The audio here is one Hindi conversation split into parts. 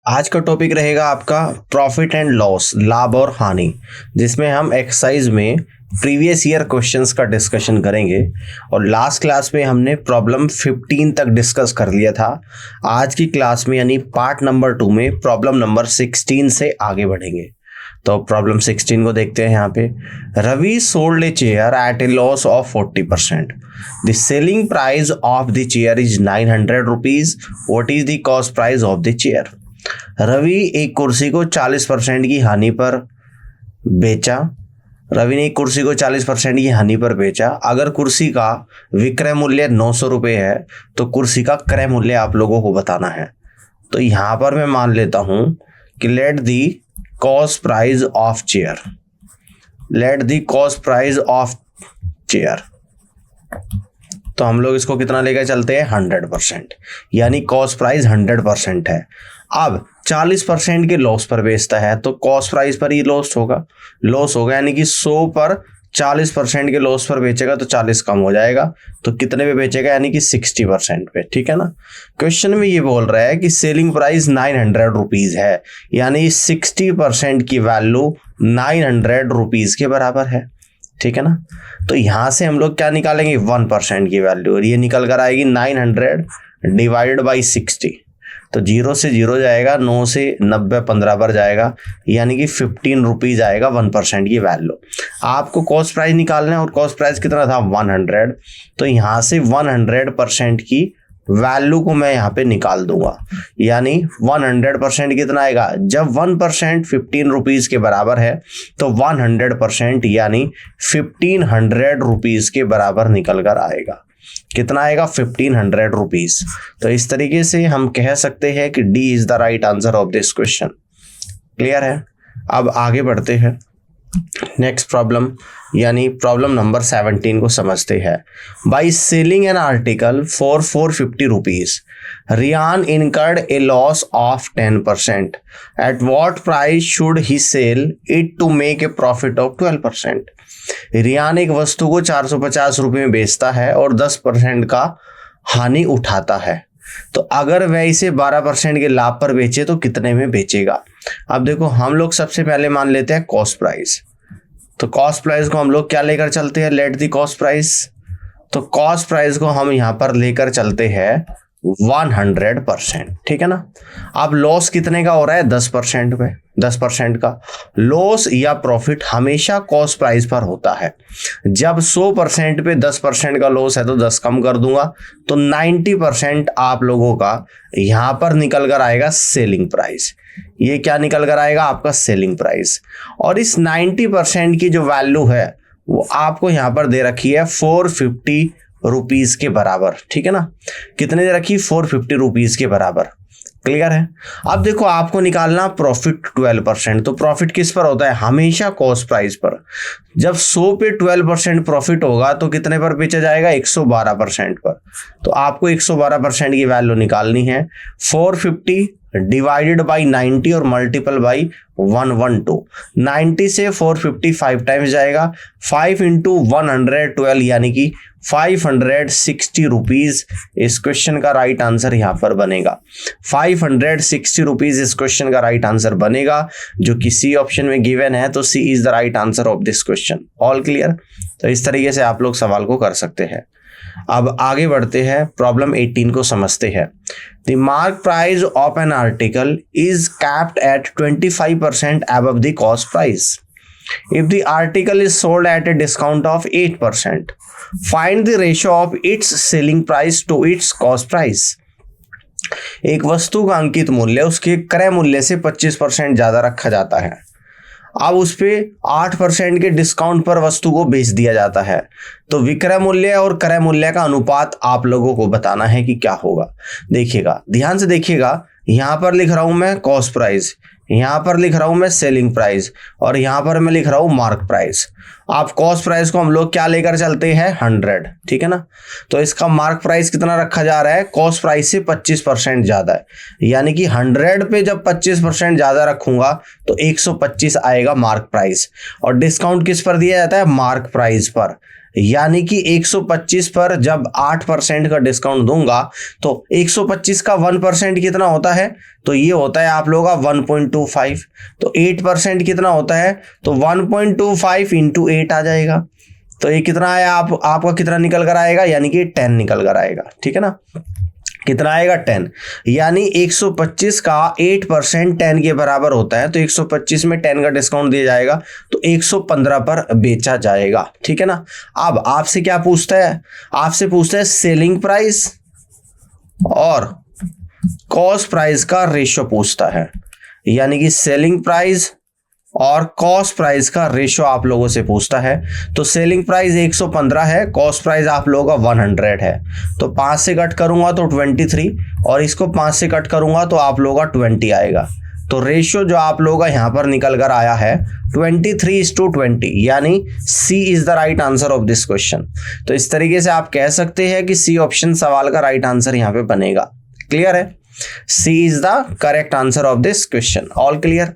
आज का टॉपिक रहेगा आपका प्रॉफिट एंड लॉस, लाभ और हानि, जिसमें हम एक्सरसाइज में प्रीवियस ईयर क्वेश्चंस का डिस्कशन करेंगे। और लास्ट क्लास में हमने प्रॉब्लम 15 तक डिस्कस कर लिया था। आज की क्लास में यानी पार्ट नंबर 2 में प्रॉब्लम नंबर 16 से आगे बढ़ेंगे। तो प्रॉब्लम 16 को देखते हैं। यहाँ पे Ravi sold a chair at a loss of 40%। The selling price of the chair is 900 rupees. What is the cost price of the chair. Ravi एक कुर्सी को 40% की हानि पर बेचा। रवि ने एक कुर्सी को 40% की हानि पर बेचा। अगर कुर्सी का विक्रय मूल्य 900 रुपये है तो कुर्सी का क्रय मूल्य आप लोगों को बताना है। तो यहां पर मैं मान लेता हूं कि late the cost price of chair, late the cost price of chair, तो हम लोग इसको कितना लेकर चलते हैं 100%, यानी कॉस्ट प्राइस 100% है। अब 40% के लॉस पर बेचता है तो कॉस्ट प्राइस पर ही लॉस होगा, यानी कि 100 पर 40% के लॉस पर बेचेगा तो 40 कम हो जाएगा, तो कितने पे बेचेगा, यानी कि 60% पे। ठीक है ना। क्वेश्चन में ये बोल रहा है कि सेलिंग प्राइस 900 रुपीज है, यानी 60% की वैल्यू 900 रुपीज के बराबर है। ठीक है ना। तो यहां से हम लोग क्या निकालेंगे, 1% की वैल्यू, और ये निकल कर आएगी 900 डिवाइडेड बाई 60। तो 0 से 0 जाएगा, 9 से 90 15 पर जाएगा, यानी कि 15 रुपीज आएगा 1% की वैल्यू। आपको कॉस्ट प्राइस निकालना है और कॉस्ट प्राइस कितना था 100, तो यहां से 100% की वैल्यू को मैं यहाँ पे निकाल दूंगा, यानी 100% कितना आएगा, जब 1% 15 रुपीज के बराबर है तो 100% यानी 1500 रुपीज के बराबर निकल कर आएगा। कितना आएगा 1500 रुपीज। तो इस तरीके से हम कह सकते हैं कि D is the right answer of this question. Clear है। अब आगे बढ़ते हैं नेक्स्ट प्रॉब्लम, यानी प्रॉब्लम नंबर 17 को समझते हैं। By selling an article for 450 rupees, Riyan incurred a loss of 10%। At what price should he sell it to make a profit of 12%। Riyan एक वस्तु को 450 रुपये में बेचता है और 10% का हानि उठाता है, तो अगर वह इसे 12% के लाभ पर बेचे तो कितने में बेचेगा। अब देखो, हम लोग सबसे पहले मान लेते हैं कॉस्ट प्राइस। तो कॉस्ट प्राइस को हम लोग क्या लेकर चलते हैं, लेट दी कॉस्ट प्राइस। तो कॉस्ट प्राइस को हम यहां पर लेकर चलते हैं 100%। ठीक है ना। अब लॉस कितने का हो रहा है, 10% पे। 10% का लॉस या प्रॉफिट हमेशा कॉस्ट प्राइस पर होता है। जब 100% पे 10% का लॉस है तो 10 कम कर दूंगा, तो 90% आप लोगों का यहां पर निकल कर आएगा सेलिंग प्राइस। ये क्या निकल कर आएगा, आपका सेलिंग प्राइस। और इस 90% की जो वैल्यू है वो आपको यहां पर दे रखी है 450 रुपीज के बराबर। ठीक है ना। कितने दे रखी, 450 रुपीज के बराबर। क्लियर है। अब देखो, आपको निकालना प्रॉफिट 12%। तो प्रॉफिट किस पर होता है, हमेशा कॉस्ट प्राइस पर। जब 100 पे 12% प्रॉफिट होगा तो कितने पर बेचा जाएगा, 112% पर। तो आपको 112% की वैल्यू निकालनी है। 450 डिवाइडेड बाई 90 और मल्टीपल बाई 112। 90 से 450 5 टाइम्स जाएगा, 5 इंटू 112 यानी कि 560 रुपीज इस क्वेश्चन का राइट आंसर यहां पर बनेगा। 560 रुपीज इस क्वेश्चन का राइट आंसर बनेगा, जो कि सी ऑप्शन में गिवन है। तो C is the right answer of this question. All clear. तो इस तरीके से आप लोग सवाल को कर सकते हैं। अब आगे बढ़ते हैं, प्रॉब्लम 18 को समझते हैं। The mark price of an article is capped at 25% above the cost price. If the article is sold at a discount of 8%, find the ratio of its selling price to its cost price. एक वस्तु का अंकित मूल्य उसके क्रय मूल्य से 25% ज्यादा रखा जाता है। अब उस पे 8% के डिस्काउंट पर वस्तु को बेच दिया जाता है, तो विक्रय मूल्य और क्रय मूल्य का अनुपात आप लोगों को बताना है कि क्या होगा। देखिएगा, ध्यान से देखिएगा, यहां पर लिख रहा हूं मैं कॉस्ट प्राइस, यहां पर लिख रहा हूं मैं सेलिंग प्राइस, और यहां पर मैं लिख रहा हूं मार्क प्राइस। आप कॉस्ट प्राइस को हम लोग क्या लेकर चलते हैं, 100। ठीक है ना। तो इसका मार्क प्राइस कितना रखा जा रहा है, कॉस्ट प्राइस से 25% ज्यादा है, यानी कि 100 पे जब 25% ज्यादा रखूंगा तो 125 आएगा मार्क प्राइस। और डिस्काउंट किस पर दिया जाता है, मार्क प्राइस पर। यानी कि 125 पर जब 8% का डिस्काउंट दूंगा तो 125 का 1% कितना होता है, तो ये होता है आप लोगों का 1.25। तो 8% कितना होता है, तो 1.25 इंटू 8 आ जाएगा। तो ये कितना आया, आपका कितना निकल कर आएगा, यानी कि 10 निकल कर आएगा। ठीक है ना, कितना आएगा 10, यानी 125 का 8% 10 के बराबर होता है। तो 125 में 10 का डिस्काउंट दिया जाएगा तो 115 पर बेचा जाएगा। ठीक है ना। अब आपसे क्या पूछता है, आपसे पूछता है सेलिंग प्राइस और कॉस्ट प्राइस का रेशियो पूछता है, यानी कि सेलिंग प्राइस और कॉस्ट प्राइस का रेशियो आप लोगों से पूछता है। तो सेलिंग प्राइस 115 है, कॉस्ट प्राइस आप लोगों का 100 है। तो 5 से कट करूंगा तो 23 और इसको 5 से कट करूंगा तो आप लोगों का 20 आएगा। तो रेशियो जो आप लोगों का यहां पर निकल कर आया है 23:20, यानी C is the right answer of this question. तो इस तरीके से आप कह सकते हैं कि सी ऑप्शन सवाल का राइट आंसर यहां पे बनेगा। क्लियर है, C is the correct answer of this question. All clear.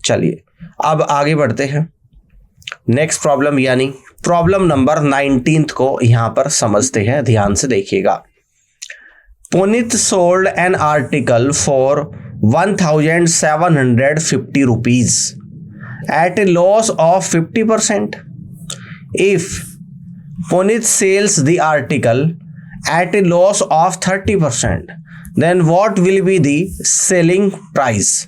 चलिए अब आगे बढ़ते हैं नेक्स्ट प्रॉब्लम, यानी प्रॉब्लम नंबर 19 को यहां पर समझते हैं। ध्यान से देखिएगा। Puneet sold an article for 1750 rupees at a loss of 50%। If Puneet sells the article at a loss of 30%, then what will be the selling price.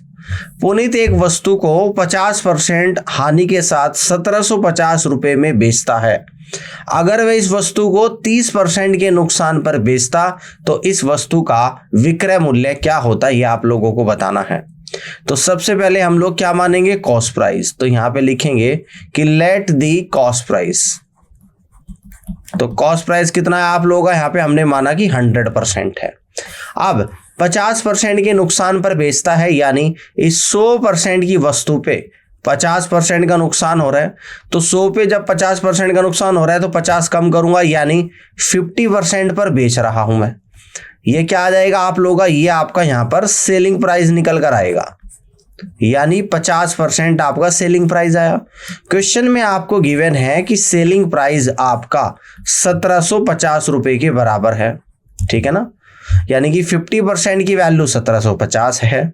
Puneet एक वस्तु को 50% हानि के साथ 1750 रुपए में बेचता है। अगर वह इस वस्तु को 30% के नुकसान पर बेचता तो इस वस्तु का विक्रय मूल्य क्या होता है, यह आप लोगों को बताना है। तो सबसे पहले हम लोग क्या मानेंगे, कॉस्ट प्राइस। तो यहां पे लिखेंगे कि लेट दी कॉस्ट प्राइस। तो कॉस्ट प्राइस कितना है आप लोगों का, यहां पे हमने माना कि 100% है। अब 50% के नुकसान पर बेचता है, यानी इस 100% की वस्तु पे 50% का नुकसान हो रहा है। तो 100 पे जब 50% का नुकसान हो रहा है तो 50 कम करूंगा, यानी 50% पर बेच रहा हूं मैं। ये क्या आ जाएगा आप लोगों का, ये आपका यहां पर सेलिंग प्राइस निकल कर आएगा, यानी 50% आपका सेलिंग प्राइस आया। क्वेश्चन में आपको गिवन है कि सेलिंग प्राइस आपका 1750 रुपए के बराबर है। ठीक है ना, यानी कि 50% की वैल्यू 1750 है।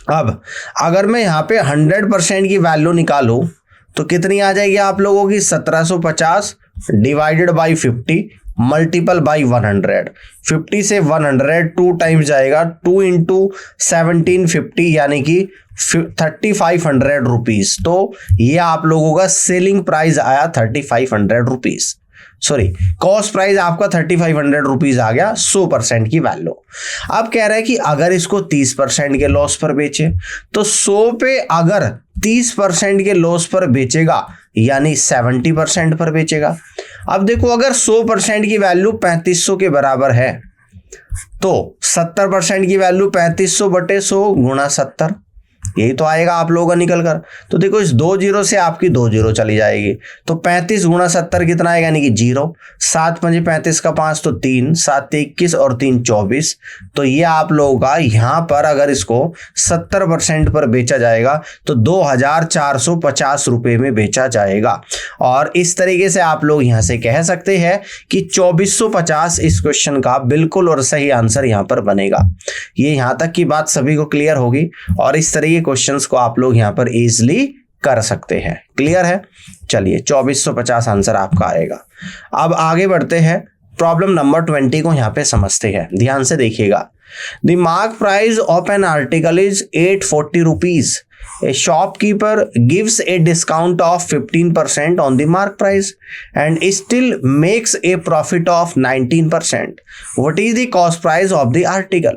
अब अगर मैं यहाँ पे 100% की वैल्यू निकालूं तो कितनी आ जाएगी आप लोगों की, 1750 डिवाइडेड बाई 50 मल्टीपल बाई 100। 50 से 100 2 टाइम्स जाएगा, 2 इंटू 1750 यानी कि 3500 रुपीज। तो ये आप लोगों का सेलिंग प्राइस आया 3500 रुपीज। सॉरी, कॉस्ट प्राइस आपका 3500 रुपीज आ गया 100% की वैल्यू। अब कह रहा है कि अगर इसको 30% के लॉस पर बेचे तो 100 पे अगर 30% के लॉस पर बेचेगा यानी 70% पर बेचेगा। अब देखो अगर 100% की वैल्यू 3500 के बराबर है तो 70% की वैल्यू 3500 बटे 100 गुणा 70, यही तो आएगा आप लोगों का निकल कर। तो देखो इस 2 जीरो से आपकी 2 जीरो चली जाएगी, तो 35 गुणा 70 कितना आएगा, यानी कि 0। 7 पंजे 35 का 5 तो 3, 7 21 और 3 24। तो ये आप लोगों का यहाँ पर अगर इसको 70% पर बेचा जाएगा तो 2450 रुपए में बेचा जाएगा। और इस तरीके से आप लोग यहाँ से कह सकते हैं कि 2450 इस क्वेश्चन का बिल्कुल और सही आंसर यहाँ पर बनेगा। ये यहाँ तक की बात सभी को क्लियर होगी और इस तरीके क्वेश्चंस को आप लोग यहां पर इजीली कर सकते हैं। क्लियर है, चलिए 2450 आंसर आपका आएगा। अब आगे बढ़ते हैं, प्रॉब्लम नंबर 20 को यहां पे समझते हैं। ध्यान से देखिएगा। The mark price of an article is 840 rupees. A shopkeeper gives a discount of 15% on the mark price and still makes a profit of 19%. What is the cost price of the article?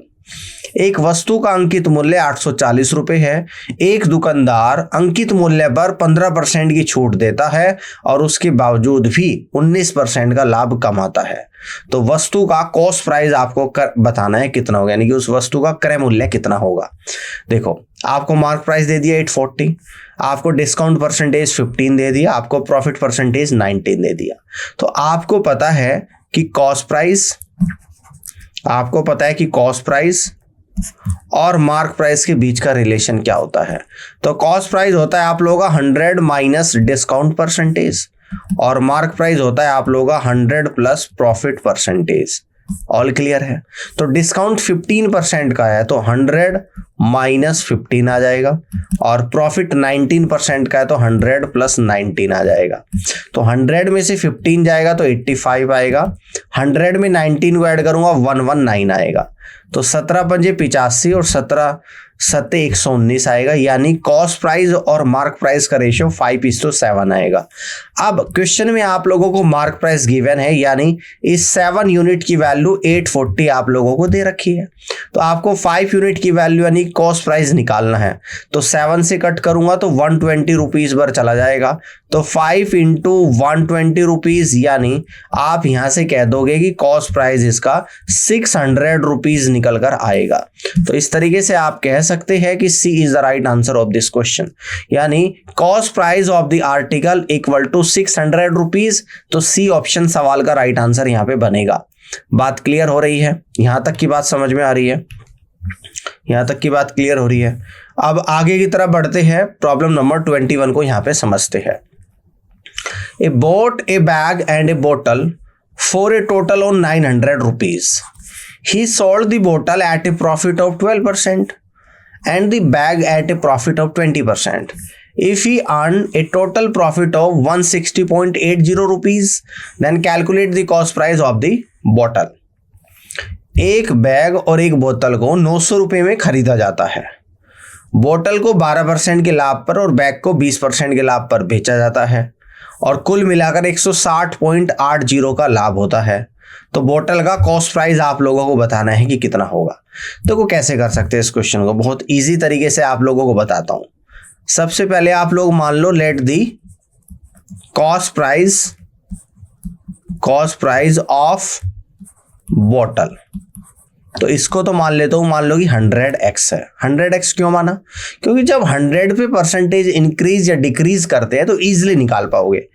एक वस्तु का अंकित मूल्य 840 रुपए है। एक दुकानदार अंकित मूल्य पर 15% की छूट देता है और उसके बावजूद भी 19% का लाभ कमाता है। तो वस्तु का कॉस्ट प्राइस आपको बताना है कितना होगा, यानी कि उस वस्तु का क्रय मूल्य कितना होगा। देखो आपको मार्क प्राइस दे दिया 840, आपको डिस्काउंट परसेंटेज 15 दे दिया, आपको प्रॉफिट परसेंटेज 19 दे दिया। तो आपको पता है कि कॉस्ट प्राइस और मार्क प्राइस के बीच का रिलेशन क्या होता है। तो कॉस्ट प्राइस होता है आप लोगों का 100 माइनस डिस्काउंट परसेंटेज, और मार्क प्राइस होता है आप लोगों का 100 plus profit percentage. All clear है। तो डिस्काउंट 15% का है तो 100 माइनस 15 आ जाएगा, और प्रॉफिट 19% का है तो 100 प्लस 19 आ जाएगा। तो 100 में से 15 जाएगा तो 85 आएगा, 100 में 19 को ऐड करूंगा 119 आएगा। तो 17 पंजे 85 और 17 सत्ते 119 आएगा, यानी कॉस्ट प्राइस और मार्क प्राइस का रेशियो 5:7 आएगा। अब क्वेश्चन में आप लोगों को मार्क प्राइस गिवन है, यानी इस 7 यूनिट की वैल्यू 840 आप लोगों को दे रखी है। तो आपको 5 यूनिट की वैल्यू यानी कॉस्ट प्राइस निकालना है। तो 7 से कट करूंगा तो 120 रुपीज पर चला जाएगा। तो 5 इंटू 120 रुपीज, यानी आप यहां से कह दोगे कि कॉस्ट प्राइस इसका 600 रुपीज निकल कर आएगा। तो इस तरीके से आप कह सकते हैं कि C is the right answer of this question, यानी cost price of the article equal to 600 rupees. तो सी ऑप्शन सवाल का राइट आंसर यहां पे बनेगा। बात क्लियर हो रही है? यहां तक की बात समझ में आ रही है? यहां तक की बात क्लियर हो रही है? अब आगे की तरफ बढ़ते हैं, प्रॉब्लम नंबर 21 को यहां पे समझते हैं। ए bought a bag and a bottle for a total of 900 rupees. He sold the bottle at a profit of 12% and the bag at a profit of 20%. If he earned a total profit of 160.80 rupees, then calculate the cost price of the bottle. एक बैग और एक बोतल को 900 रुपये में खरीदा जाता है। बोतल को 12% के लाभ पर और बैग को 20% के लाभ पर बेचा जाता है, और कुल मिलाकर 160.80 का लाभ होता है। तो बोतल का कॉस्ट प्राइस आप लोगों को बताना है कि कितना होगा। तो कैसे कर सकते हैं इस क्वेश्चन को? बहुत इजी तरीके से आप लोगों को बताता हूं। सबसे पहले आप लोग मान लो let the cost price of बोतल। तो इसको तो मान लेता हूं, मान लो कि 100x है। 100x क्यों माना? क्योंकि जब 100 पे परसेंटेज इंक्रीज या डिक्रीज करते हैं तो इजीली निकाल पाओगे।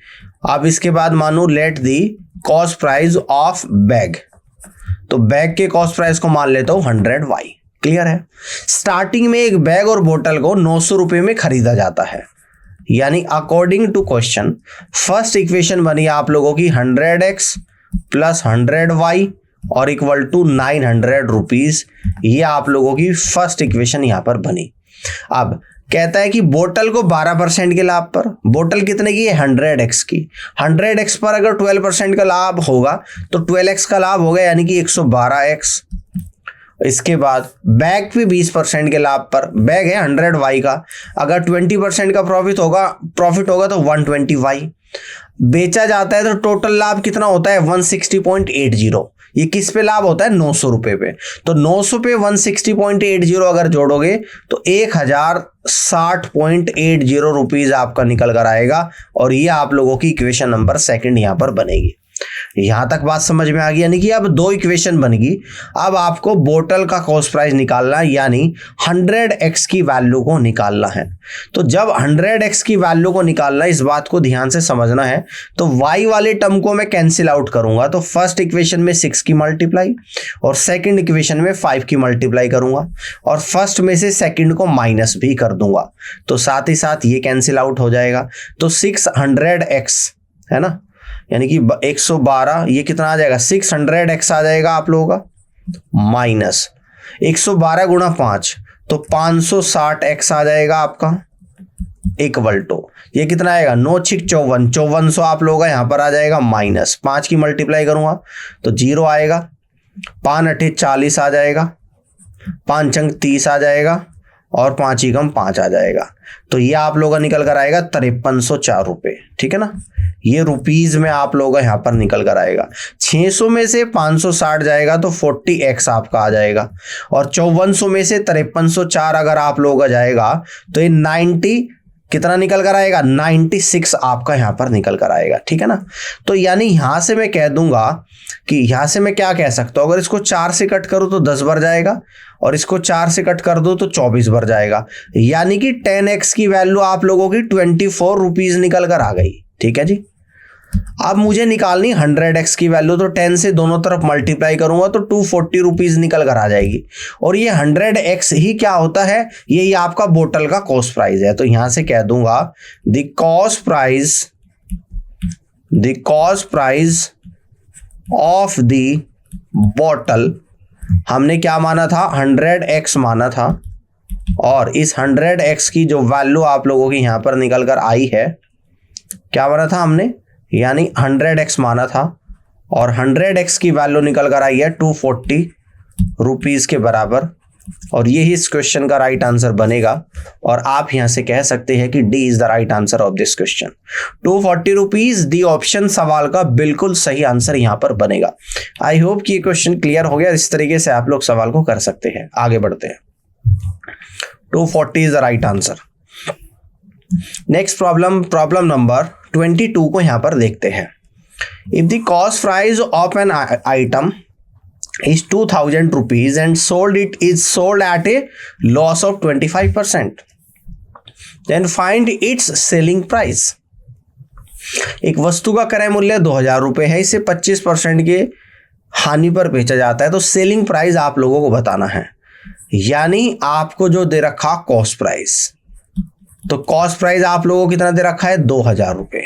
अब इसके बाद मानो late the cost price of bag. तो बैग के कॉस्ट प्राइस को मान लेता हूं 100y। क्लियर है? स्टार्टिंग में एक बैग और बोतल को 900 रुपये में खरीदा जाता है, यानी according to question first equation बनी आप लोगों की 100x प्लस 100y और इक्वल टू 900 रुपीज। ये आप लोगों की फर्स्ट इक्वेशन यहां पर बनी। अब कहता है कि बोतल को 12% के लाभ पर, बोतल कितने की है? 100x की। 100x पर अगर 12% का लाभ होगा तो 12x का लाभ होगा, यानी कि 112x। इसके बाद बैग भी 20% के लाभ पर, बैग है 100y का, अगर 20% का प्रॉफिट होगा तो 120y। बेचा जाता है तो टोटल लाभ कितना होता है? 160.80। ये किस पे लाभ होता है? 900 रुपए पे। तो 900 पे 160.80 अगर जोड़ोगे तो 1060.80 रुपीज आपका निकल कर आएगा, और ये आप लोगों की इक्वेशन नंबर 2 यहां पर बनेगी। यहां तक बात समझ में आ गई? यानी कि अब 2 इक्वेशन बनेगी। अब आपको बोतल का कॉस्ट प्राइस निकालना है, यानी 100x की वैल्यू को निकालना है। तो जब 100x की वैल्यू को निकालना है, इस बात को ध्यान से समझना है। तो y वाले टर्म को मैं कैंसिल आउट करूंगा, तो फर्स्ट इक्वेशन में 6 की मल्टीप्लाई और सेकंड इक्वेशन में 5 की मल्टीप्लाई करूंगा, और फर्स्ट में से सेकंड को माइनस भी कर दूंगा। तो साथ ही साथ ये कैंसिल आउट हो जाएगा। तो 600x है ना, यानी कि 112, ये कितना आ जाएगा? 600x आ जाएगा आप लोगों का, माइनस 112 गुणा 5 तो 560x आ जाएगा आपका, इक्वल टू ये कितना आएगा? 9 6 54, 5400 आप लोगों का यहां पर आ जाएगा, माइनस 5 की मल्टीप्लाई करूंगा तो 0 आएगा, 5 8 40 आ जाएगा, 5 अंक 30 आ जाएगा, और 5 ही कम 5 आ जाएगा। तो ये आप लोगों का निकल कर आएगा 5304 रुपये। ठीक है ना? ये रुपीज में आप लोगों का यहां पर निकल कर आएगा। 600 में से 560 जाएगा तो 40x आपका आ जाएगा, और 5400 में से 5304 अगर आप लोगों का जाएगा तो ये 90 कितना निकल कर आएगा? 96 आपका यहां पर निकल कर आएगा। ठीक है ना? तो यानी यहां से मैं कह दूंगा कि यहां से मैं क्या कह सकता हूं, अगर इसको 4 से कट करूं तो 10 बार जाएगा, और इसको 4 से कट कर दो तो 24 बार जाएगा, यानी कि 10x की वैल्यू आप लोगों की 24 रुपीज निकल कर आ गई। ठीक है जी? अब मुझे निकालनी 100x की वैल्यू, तो 10 से दोनों तरफ मल्टीप्लाई करूंगा तो 240 रुपीज निकल कर आ जाएगी। और ये 100x ही क्या होता है? ये आपका बोतल का कॉस्ट प्राइस है। तो यहां से कह दूंगा the cost price the cost price of the bottle, हमने क्या माना था, 100x माना था, और इस 100x की जो वैल्यू आप लोगों की यहां पर निकल कर आई है, क्या माना था हमने, यानी 100x माना था, और 100x की वैल्यू निकल कर आई है 240 रुपीज के बराबर, और यही इस क्वेश्चन का राइट आंसर बनेगा। और आप यहां से कह सकते हैं कि D is the right answer of this question. 240 rupees the option सवाल का बिल्कुल सही आंसर यहां पर बनेगा। आई होप कि ये क्वेश्चन क्लियर हो गया। इस तरीके से आप लोग सवाल को कर सकते हैं। आगे बढ़ते हैं। 240 is the right answer. Next problem number 22 को यहां पर देखते हैं। If the cost price of an item is 2000 rupees and sold at a loss of 25%, then find its selling price। एक वस्तु का क्रय मूल्य 2000 रुपए है, इसे 25% के हानि पर बेचा जाता है, तो सेलिंग प्राइस आप लोगों को बताना है। यानी आपको जो दे रखा कॉस्ट प्राइस, तो कॉस्ट प्राइस आप लोगों को कितना दे रखा है, 2000 रुपए।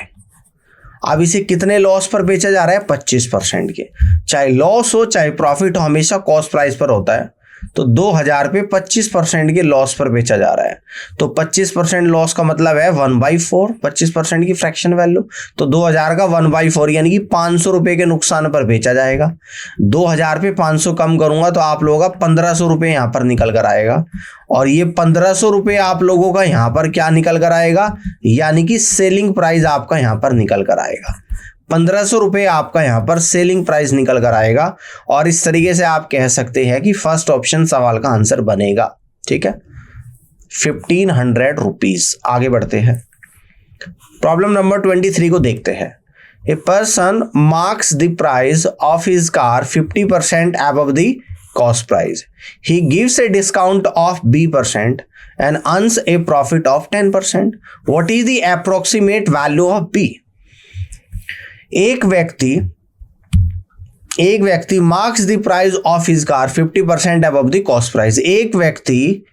अब इसे कितने लॉस पर बेचा जा रहा है, 25% के। चाहे लॉस हो चाहे प्रॉफिट हो, हमेशा कॉस्ट प्राइस पर होता है। तो 2000 पे 25% के लॉस पर बेचा जा रहा है, तो 25% लॉस का मतलब है 1/4, 25% की फ्रैक्शन वैल्यू। तो 2000 का 1/4 यानी कि 500 रुपए के नुकसान पर बेचा जाएगा। 2000 पे 500 कम करूंगा तो आप लोगों का 1500 रुपए यहां पर निकल कर आएगा, और ये 1500 रुपए आप लोगों का यहां पर क्या निकल कर आएगा, यानी कि सेलिंग प्राइस आपका यहां पर निकल कर आएगा। 1500 रुपए आपका यहां पर सेलिंग प्राइस निकल कर आएगा, और इस तरीके से आप कह सकते हैं कि फर्स्ट ऑप्शन सवाल का आंसर बनेगा। ठीक है, 1500 रुपीज। आगे बढ़ते हैं। प्रॉब्लम नंबर 23 को देखते हैं। A person marks the price of his car 50% above the cost price. He gives a discount of B% and earns a profit of 10%. What is the approximate value of B? एक व्यक्ति marks the price of his car 50% above the cost price. एक व्यक्ति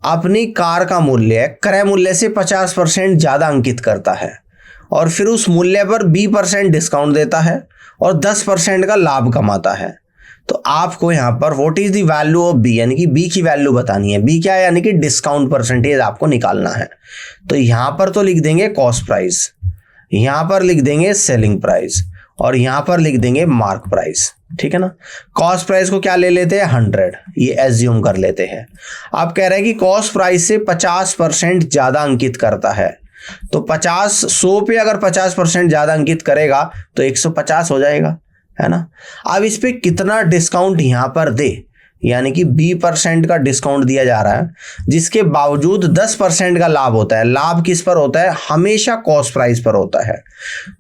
अपनी कार का मूल्य क्रय मूल्य से 50% ज्यादा अंकित करता है, और फिर उस मूल्य पर 20% डिस्काउंट देता है और 10% का लाभ कमाता है। तो आपको यहां पर what is the value of B, यानी कि बी की वैल्यू बतानी है। बी क्या है, यानी कि डिस्काउंट परसेंटेज आपको निकालना है। तो यहां पर तो लिख देंगे कॉस्ट प्राइस, यहां पर लिख देंगे सेलिंग प्राइस, और यहां पर लिख देंगे मार्क प्राइस। ठीक है ना। कॉस्ट प्राइस को क्या ले लेते हैं, 100, ये एज्यूम कर लेते हैं। आप कह रहे हैं कि कॉस्ट प्राइस से 50% ज्यादा अंकित करता है, तो 100 पे अगर 50% ज्यादा अंकित करेगा तो 150 हो जाएगा, है ना। अब इस पे कितना डिस्काउंट यहां पर दे, यानी कि 20% का डिस्काउंट दिया जा रहा है, जिसके बावजूद 10% का लाभ होता है। लाभ किस पर होता है, हमेशा कॉस्ट प्राइस पर होता है।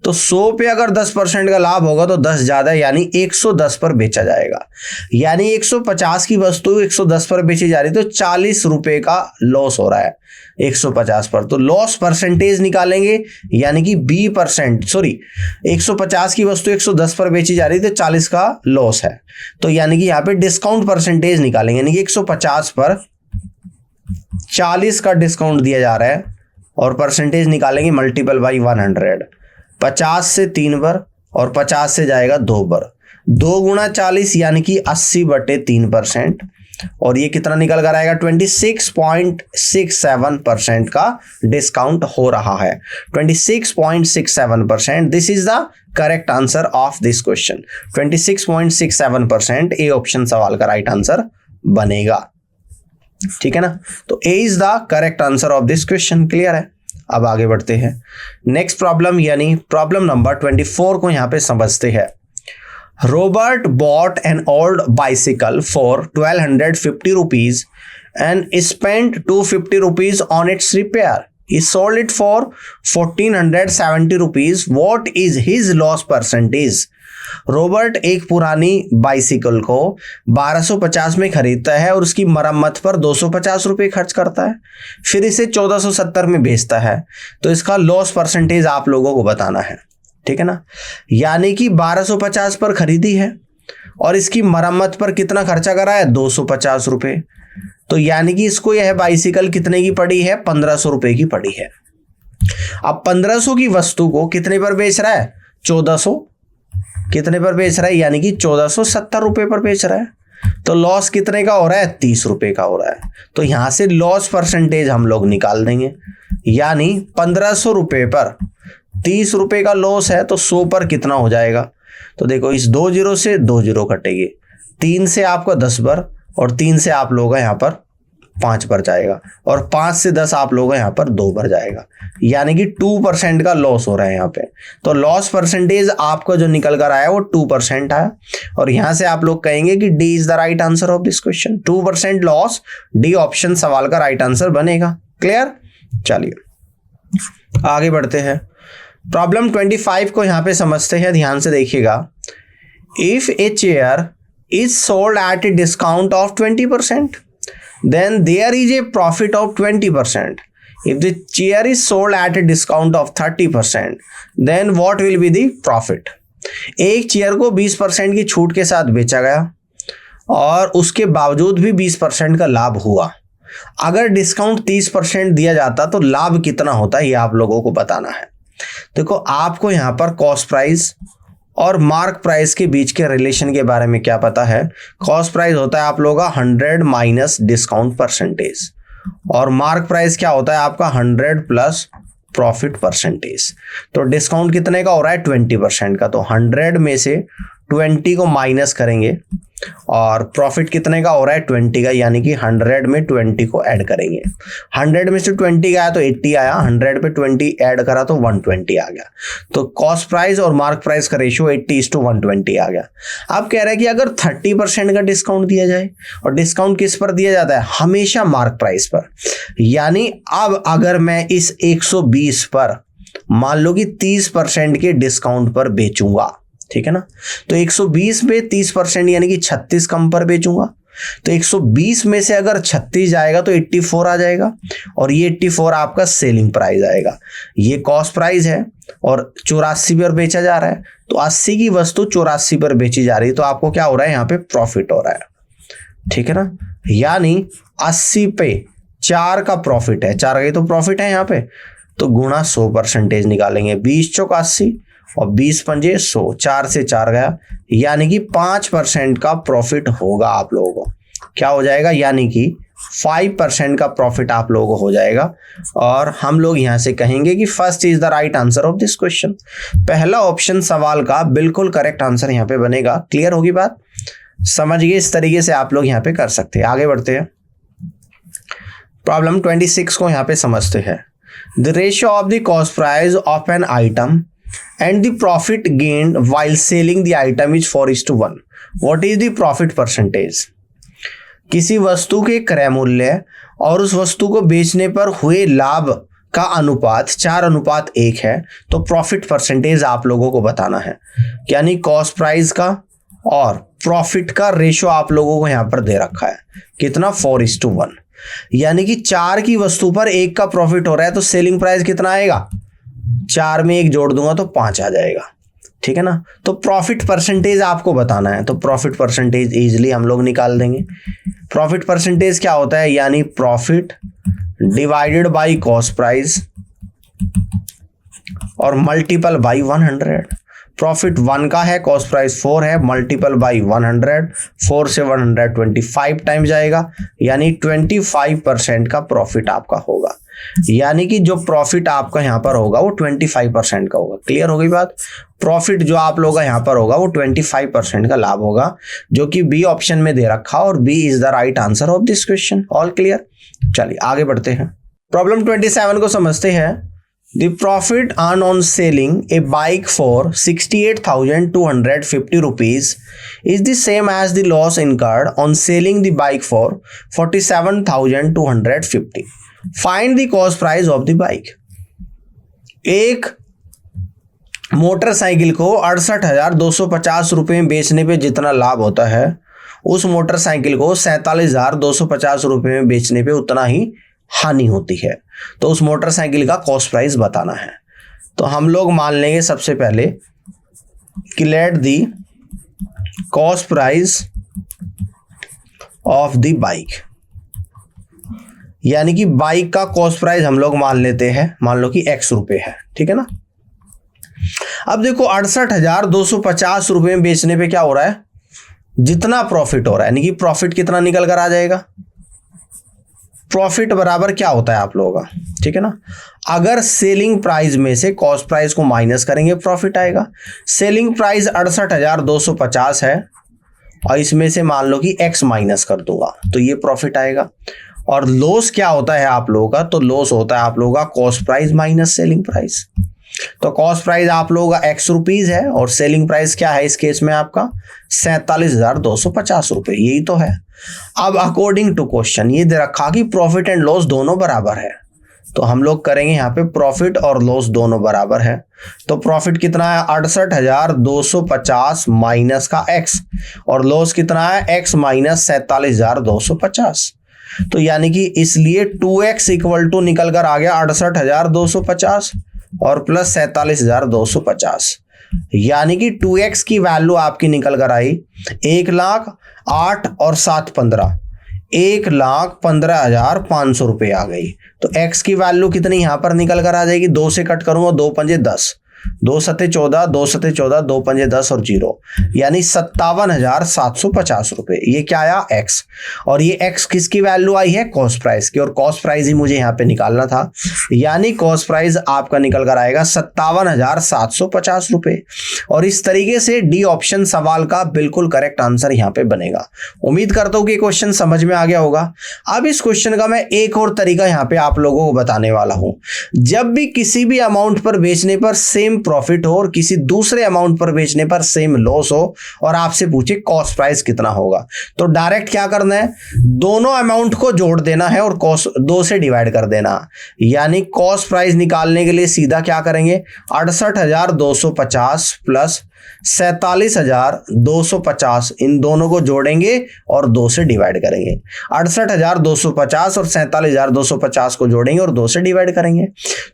तो 100 पे अगर 10% का लाभ होगा तो 10 ज्यादा, यानी 110 पर बेचा जाएगा। यानी 150 की वस्तु 110 पर बेची जा रही, तो 40 रुपए का लॉस हो रहा है 150 पर। तो लॉस परसेंटेज निकालेंगे, यानी कि 150 की वस्तु 110 पर बेची जा रही, तो 40 का लॉस है, तो यानी कि यहाँ पे डिस्काउंट परसेंटेज निकालेंगे, यानी कि 150 पर 40 का डिस्काउंट दिया जा रहा है, और परसेंटेज निकालेंगे मल्टीपल बाई 100। 50 से 3 पर और 50 से जाएगा 2 पर, 2 गुणा 40 यानी कि 80/3%, और ये कितना निकल कर आएगा, 26.67% का डिस्काउंट हो रहा है। 26.67%, this is the correct answer of this question. 26.67% A option सवाल का राइट आंसर बनेगा। ठीक है ना। तो A is the correct answer of this question. Clear है। अब आगे बढ़ते हैं। नेक्स्ट प्रॉब्लम यानी प्रॉब्लम नंबर 24 को यहां पे समझते हैं। Robert bought an old bicycle for 1250 rupees and spent 250 rupees on its repair. He sold it for 1470 rupees. What is his loss percentage? Robert एक पुरानी बाइसिकल को 1250 में खरीदता है और उसकी मरम्मत पर 250 रुपये खर्च करता है, फिर इसे 1470 में बेचता है। तो इसका लॉस परसेंटेज आप लोगों को बताना है। ठीक है ना। यानी कि 1250 पर खरीदी है और इसकी मरम्मत पर कितना खर्चा करा है, 250 रुपये। तो यानी कि इसको यह बाइसिकल कितने की पड़ी है, 1500 रुपये की पड़ी है। अब 1500 की वस्तु को कितने पर बेच रहा है? 1400। कितने पर बेच रहा है? यानी कि 1470 रुपए पर बेच रहा है। तो लॉस कितने का हो रहा है? 30 रुपए का हो रहा है। तो यहां से लॉस परसेंटेज हम लोग निकाल देंगे, यानी 1500 रुपए पर 30 रुपए का लॉस है, तो 100 पर कितना हो जाएगा? तो देखो, इस 2 जीरो से 2 जीरो कटेगी, 3 से आपका 10 पर, और 3 से आप लोग यहाँ पर 5 पर जाएगा, और 5 से 10 आप लोग यहाँ पर 2 पर जाएगा, यानी कि 2% का लॉस हो रहा है यहाँ पे। तो लॉस परसेंटेज आपका जो निकल कर आया वो 2% आया, और यहां से आप लोग कहेंगे कि D is the right answer of this question. 2% loss, D option सवाल का राइट आंसर बनेगा। क्लियर? चलिए आगे बढ़ते हैं। प्रॉब्लम 25 को यहां पे समझते हैं, ध्यान से देखिएगा। If a chair is sold at a discount of 20%, then there is a profit of 20%. If the chair is sold at a discount of 30%, then what will be the profit? एक चेयर को 20% की छूट के साथ बेचा गया और उसके बावजूद भी 20% का लाभ हुआ। अगर डिस्काउंट 30% दिया जाता तो लाभ कितना होता है, ये आप लोगों को बताना है। देखो, आपको यहाँ पर कॉस्ट प्राइस और मार्क प्राइस के बीच के रिलेशन के बारे में क्या पता है? कॉस्ट प्राइस होता है आप लोगों का 100 माइनस डिस्काउंट परसेंटेज, और मार्क प्राइस क्या होता है आपका? 100 प्लस प्रॉफिट परसेंटेज। तो डिस्काउंट कितने का हो रहा है? 20% का। तो 100 में से 20 को माइनस करेंगे, और प्रॉफिट कितने का हो रहा है? 20 का, यानी कि 100 में 20 को ऐड करेंगे। 100 में से 20 का आया तो 80 आया, 100 पे 20 ऐड करा तो 120 आ गया। तो कॉस्ट प्राइस और मार्क प्राइस का रेशियो 80:120 आ गया। अब कह रहा है कि अगर 30% का डिस्काउंट दिया जाए, और डिस्काउंट किस पर दिया जाता है? हमेशा मार्क प्राइस पर। यानी अब अगर मैं इस 120 पर मान लो कि 30% के डिस्काउंट पर बेचूंगा, ठीक है ना, तो 120 पे 30% यानी कि 36 कम पर बेचूंगा। तो 120 में से अगर 36 जाएगा तो 84 आ जाएगा, और ये 84 आपका सेलिंग प्राइस आएगा। ये कॉस्ट प्राइस है और 84 पर बेचा जा रहा है, तो 80 की वस्तु 84 पर बेची जा रही है, तो आपको क्या हो रहा है? यहाँ पे प्रॉफिट हो रहा है, ठीक है ना। यानी 80 पे 4 का प्रॉफिट है, 4 का ही तो प्रॉफिट है यहाँ पे, तो गुणा 100% निकालेंगे। 20 चौक 80 और 20 पंजे 100, 4 से 4 गया, यानी कि 5% का प्रॉफिट होगा आप लोगों को। क्या हो जाएगा? यानी कि 5% का प्रॉफिट आप लोगों को हो जाएगा। और हम लोग यहां से कहेंगे कि first is the right answer of this question. पहला ऑप्शन सवाल का बिल्कुल करेक्ट आंसर यहाँ पे बनेगा। क्लियर होगी बात? समझिए, इस तरीके से आप लोग यहाँ पे कर सकते हैं। आगे बढ़ते हैं, प्रॉब्लम 26 को यहाँ पे समझते हैं। The ratio of the cost price of an item and the profit gained while selling the item is 4:1. What is the profit percentage? किसी वस्तु के क्रय मूल्य और उस वस्तु को बेचने पर हुए लाभ का अनुपात 4:1 है, तो प्रॉफिट परसेंटेज आप लोगों को बताना है। यानी कॉस्ट प्राइस का और प्रॉफिट का रेशियो आप लोगों को यहां पर दे रखा है, कितना? 4:1। यानी कि 4 की वस्तु पर 1 का प्रॉफिट हो रहा है, तो सेलिंग प्राइस कितना आएगा? 4 में 1 जोड़ दूंगा तो 5 आ जाएगा, ठीक है ना। तो प्रॉफिट परसेंटेज आपको बताना है, तो प्रॉफिट परसेंटेज इजीली हम लोग निकाल देंगे। प्रॉफिट परसेंटेज क्या होता है? यानी profit divided by cost price और मल्टीपल बाय 100। प्रॉफिट 1 का है, कॉस्ट प्राइस 4 है, मल्टीपल बाय 100, 4 से 125 टाइम जाएगा, यानी 25% का प्रॉफिट आपका होगा। यानी कि जो प्रॉफिट आपका यहाँ पर होगा वो 25% का होगा। क्लियर हो गई बात? प्रॉफिट जो आप लोगों का यहाँ पर होगा वो 25% का लाभ होगा, जो कि बी ऑप्शन में दे रखा, और B is the right answer of this question. All clear? चलिए आगे बढ़ते हैं, प्रॉब्लम 27 को समझते हैं। The profit earn on selling a bike for 68,250 rupees is the same as the loss incurred on selling the bike for 47,250. Find the cost price of the bike. एक मोटरसाइकिल को 68,250 रुपये में बेचने पे जितना लाभ होता है, उस मोटरसाइकिल को 47,250 रुपये में बेचने पे उतना ही हानि होती है। तो उस मोटरसाइकिल का कॉस्ट प्राइस बताना है। तो हम लोग मान लेंगे सबसे पहले कि late the cost price of the bike, यानी कि बाइक का कॉस्ट प्राइस हम लोग मान लेते हैं, मान लो कि x रुपए है, ठीक है ना। अब देखो 68,250 रुपए में बेचने पे क्या हो रहा है, जितना प्रॉफिट हो रहा है, यानी कि प्रॉफिट कितना निकल कर आ जाएगा, प्रॉफिट बराबर क्या होता है आप लोगों का, ठीक है ना। अगर सेलिंग प्राइस में से कॉस्ट प्राइस को माइनस करेंगे प्रॉफिट आएगा। सेलिंग प्राइस 68,250 है और इसमें से मान लो कि x माइनस कर दूंगा तो ये प्रॉफिट आएगा। और लॉस क्या होता है आप लोगों का, तो लॉस होता है आप लोगों का cost price minus selling price. तो कॉस्ट प्राइस आप लोगों का x रुपीज है और सेलिंग प्राइस क्या है इस केस में आपका 47,250 रुपए, यही तो है। अब अकॉर्डिंग टू क्वेश्चन ये दे रखा कि प्रॉफिट एंड लॉस दोनों बराबर है, तो हम लोग करेंगे यहाँ पे प्रॉफिट और लॉस दोनों बराबर है। तो प्रॉफिट कितना है 68,250 माइनस का x, और लॉस कितना है x माइनस 47,250। तो यानी कि इसलिए 2x इक्वल टू निकल कर आ गया 68,250 और प्लस 47,250, यानी कि 2x की वैल्यू आपकी निकल कर आई 1,08,000 और 7 15 1,15,500 रुपये आ गई। तो x की वैल्यू कितनी यहां पर निकल कर आ जाएगी, 2 से कट करूंगा 2 पंजे 10, 2 सत्ते 14, 2 सत्ते 14, 2 पंजे 10 और 0, यानी 57,750 रुपए। ये क्या आया x, और ये x किसकी वैल्यू आई है, कॉस्ट प्राइस की, और कॉस्ट प्राइस ही मुझे यहाँ पे निकालना था, यानी कॉस्ट प्राइस आपका निकल कर आएगा 57,750 रुपए। और इस तरीके से डी ऑप्शन सवाल का बिल्कुल करेक्ट आंसर यहाँ पे बनेगा। उम्मीद करता हूँ कि क्वेश्चन समझ में आ गया होगा। अब इस क्वेश्चन का मैं एक और तरीका यहाँ पे आप लोगों को बताने वाला हूँ। जब भी किसी भी अमाउंट पर बेचने पर सेम प्रॉफिट हो और किसी दूसरे अमाउंट पर बेचने पर सेम लॉस हो और आपसे पूछे कॉस्ट प्राइस कितना होगा, तो डायरेक्ट क्या करना है, दोनों अमाउंट को जोड़ देना है और कॉस्ट 2 से डिवाइड कर देना। यानी कॉस्ट प्राइस निकालने के लिए सीधा क्या करेंगे, 68,250 प्लस 47,250 इन दोनों को जोड़ेंगे और 2 से डिवाइड करेंगे। 68,250 और 47,250 को जोड़ेंगे और 2 से डिवाइड करेंगे।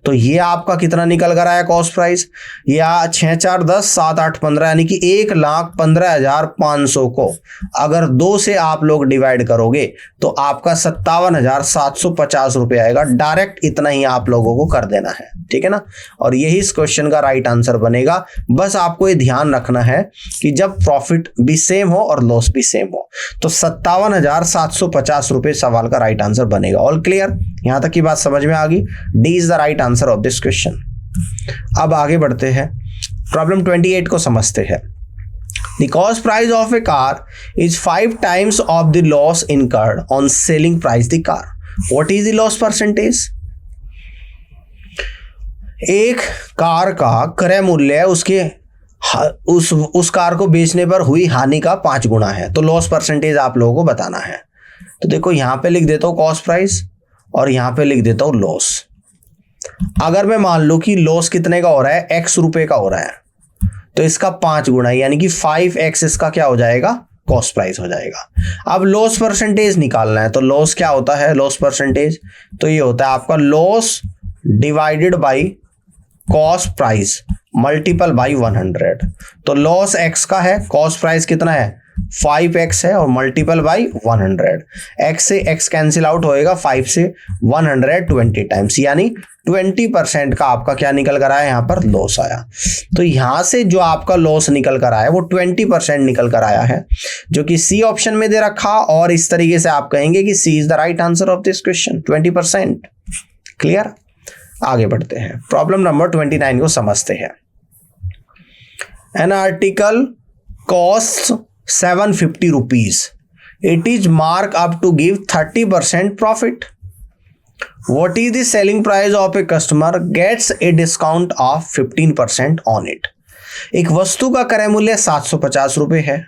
तो ये आपका कितना निकल कर आया कॉस्ट प्राइस, या 6 4 10 7 8 15, यानी कि 1,15,500 को अगर 2 से आप लोग डिवाइड करोगे तो आपका 57,750 रुपये आएगा। डायरेक्ट इतना ही आप लोगों को कर देना है, ठीक है ना। और यही इस क्वेश्चन का राइट आंसर बनेगा। बस आपको ये ध्यान रखना है कि जब प्रॉफिट भी सेम हो और लॉस भी सेम हो तो 57,750 रुपये सवाल का राइट आंसर बनेगा। ऑल क्लियर, यहां तक की बात समझ में आ गई। D is the right answer of this question. अब आगे बढ़ते हैं, प्रॉब्लम 28 को समझते हैं। The cost price of a car is 5 times of the loss incurred on selling price the car. What is the loss percentage? एक कार का क्रय मूल्य उस कार को बेचने पर हुई हानि का 5 गुना है, तो लॉस परसेंटेज आप लोगों को बताना है। तो देखो यहां पे लिख देता हूं कॉस्ट प्राइस और यहां पे लिख देता हूं लॉस। अगर मैं मान लूं कि लॉस कितने का हो रहा है, x रुपए का हो रहा है, तो इसका 5 गुना यानी कि 5x इसका क्या हो जाएगा, कॉस्ट प्राइस हो जाएगा। अब लॉस परसेंटेज निकालना है, तो लॉस क्या होता है, लॉस परसेंटेज तो ये होता है आपका loss divided by cost price multiple by 100। तो लॉस x का है, कॉस्ट प्राइस कितना है 5x है और मल्टीपल बाई 100। x से x कैंसिल आउट होएगा, 5 से 120 टाइम्स, यानी 20% का आपका क्या निकल कर आया, यहाँ पर लॉस आया। तो यहां से जो आपका लॉस निकल कर आया वो 20% निकल कर आया है, जो कि सी ऑप्शन में दे रखा। और इस तरीके से आप कहेंगे कि C is the right answer of this question, 20%। Clear, आगे बढ़ते हैं, प्रॉब्लम नंबर 29 को समझते हैं। An article cost 750 rupees. It is marked up to give 30% profit. What is the selling price of a customer gets a discount of 15% on it? एक वस्तु का क्रय मूल्य 750 रुपए है।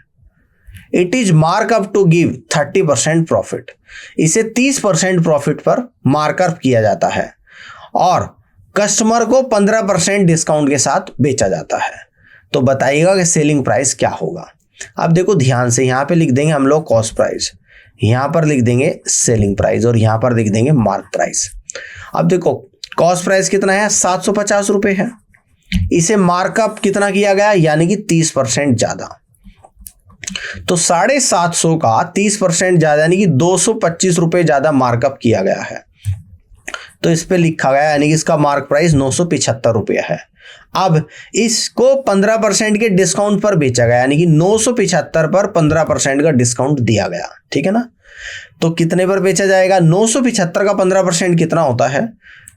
It is marked up to give 30% profit. इसे 30% प्रॉफिट पर मार्कअप किया जाता है और कस्टमर को 15% डिस्काउंट के साथ बेचा जाता है। तो बताइएगा कि सेलिंग प्राइस क्या होगा। अब देखो ध्यान से, यहां पे लिख देंगे हम लोग कॉस्ट प्राइस, यहां पर लिख देंगे सेलिंग प्राइस और यहां पर लिख देंगे मार्क प्राइस। अब देखो कॉस्ट प्राइस कितना है, 750 रुपए है। इसे मार्कअप कितना किया गया, यानी कि 30% ज्यादा। तो 750 का 30% ज्यादा यानी कि 225 रुपए ज्यादा मार्कअप किया गया है। तो इस पे लिखा गया, यानी कि इसका मार्क प्राइस 975 रुपया है। अब इसको 15% के डिस्काउंट पर बेचा गया, यानी कि 975 पर 15% का डिस्काउंट दिया गया, ठीक है ना। तो कितने पर बेचा जाएगा? 975 का 15% कितना होता है?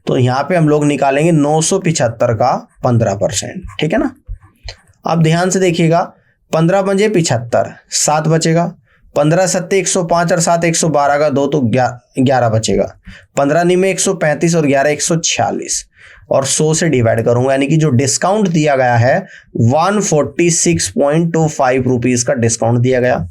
तो यहां पे हम लोग निकालेंगे 975 का 15%, ठीक है ना। अब ध्यान से देखिएगा, 15 पंजे 75, 7 बचेगा, 15 सत्ते 105 और 7 112 का 2 तो 11 बचेगा, 15 निमे 135 और 11 146 और 100 से डिवाइड करूंगा, यानी कि जो डिस्काउंट दिया गया है 146.25 रुपीज का डिस्काउंट दिया गया।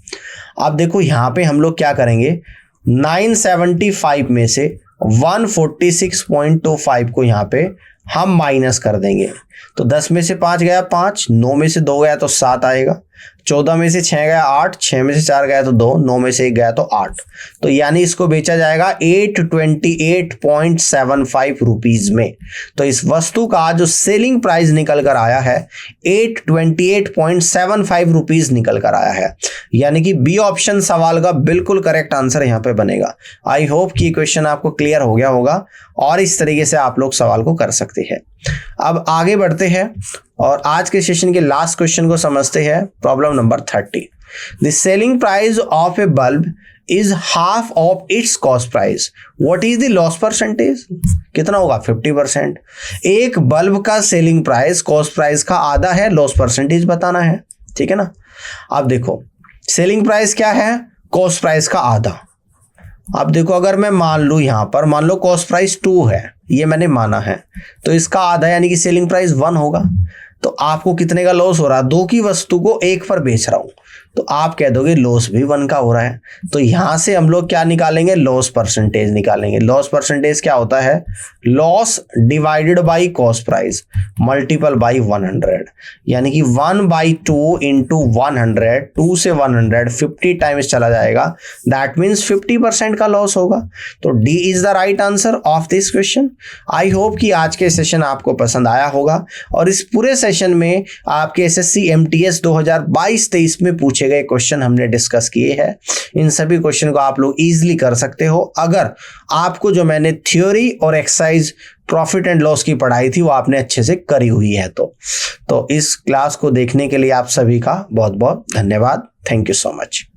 अब देखो यहां पे हम लोग क्या करेंगे, 975 में से 146.25 को यहाँ पे हम माइनस कर देंगे। तो 10 में से 5 गया 5, 9 में से 2 गया तो 7 आएगा, 14 में से 6 गया 8, 6 में से 4 गया तो 2, 9 में से 1 गया तो 8। तो यानी इसको बेचा जाएगा 828.75 रुपीज में। तो इस वस्तु का जो सेलिंग प्राइस निकल कर आया है 828.75 रुपीज निकल कर आया है, यानी कि बी ऑप्शन सवाल का बिल्कुल करेक्ट आंसर यहाँ पे बनेगा। आई होप कि क्वेश्चन आपको क्लियर हो गया होगा और इस तरीके से आप लोग सवाल को कर सकते हैं। अब आगे बढ़ते हैं और आज के सेशन के लास्ट क्वेश्चन को समझते हैं। Problem number 30, the selling price of A bulb is half of its cost price, what is the loss percentage? कितना होगा? 50%। एक बल्ब का सेलिंग प्राइस कॉस्ट प्राइस का आधा है, लॉस परसेंटेज बताना है, ठीक है ना। अब देखो सेलिंग प्राइस क्या है? कॉस्ट प्राइस का आधा। अब देखो अगर मैं मान लूँ यहाँ पर, मान लो कॉस्ट प्राइस 2 है, ये मैंने माना है, तो इसका आधा यानी कि सेलिंग प्राइस 1 होगा। तो आपको कितने का लॉस हो रहा है? 2 की वस्तु को 1 पर बेच रहा हूं, तो आप कह दोगे लॉस भी 1 का हो रहा है। तो यहां से हम लोग क्या निकालेंगे? लॉस परसेंटेज निकालेंगे। लॉस परसेंटेज क्या होता है? Loss divided by cost price multiple by 100, यानी कि 1/2 इंटू 100, 2 से 100 50 टाइम्स चला जाएगा, दैट मीन्स 50% का लॉस होगा। तो D is the right answer of this question. I hope कि आज के सेशन आपको पसंद आया होगा और इस पूरे सेशन में आपके एसएससी एमटीएस 2022-23 में पूछे गए क्वेश्चन हमने डिस्कस किए हैं। इन सभी क्वेश्चन को आप लोग इजीली कर सकते हो अगर आपको जो मैंने थ्योरी और एक्सरसाइज प्रॉफिट एंड लॉस की पढ़ाई थी वो आपने अच्छे से करी हुई है। तो इस क्लास को देखने के लिए आप सभी का बहुत बहुत धन्यवाद। Thank you so much.